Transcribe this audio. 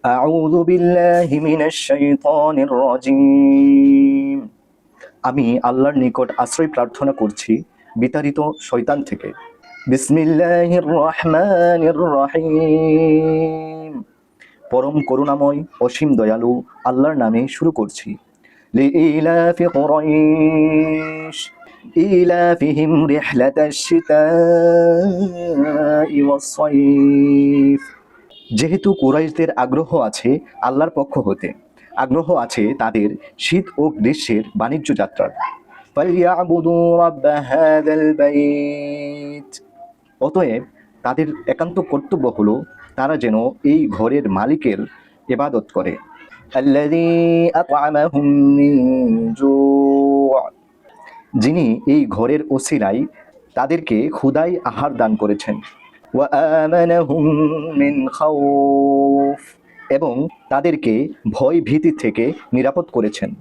আউযু বিল্লাহি মিনাশ শাইতানির রাজীম। আমি আল্লাহর নিকট আশ্রয় প্রার্থনা করছি বিতাড়িত শয়তান থেকে। বিসমিল্লাহির রহমানির রহিম। পরম করুণাময় অসীম দয়ালু আল্লাহর নামে শুরু করছি। লিইলাফি কুরাইশ ইলাফিহিম রিহলাতাশ শিতাই ওয়াস সাইফ। যেহেতু কুরাইশদের আগ্রহ আছে আল্লাহর পক্ষ হতে, আগ্রহ আছে তাদের শীত ও গ্রীষ্মের বাণিজ্য যাত্রার। ফালইয়াবুদু রাব্ব হাযাল বাইত। অতএব তাদের একান্ত কর্তব্য হলো তারা যেন এই ঘরের মালিকের ইবাদত করে। আল্লাযী আত'আমাহুম মিন জু'। যিনি এই ঘরের ওসিলায় তাদেরকে ক্ষুধায় আহার দান করেছেন। ওয়া আমানাহুম মিন খাউফ। এবং তাদেরকে ভয় ভীতি থেকে নিরাপদ করেছেন।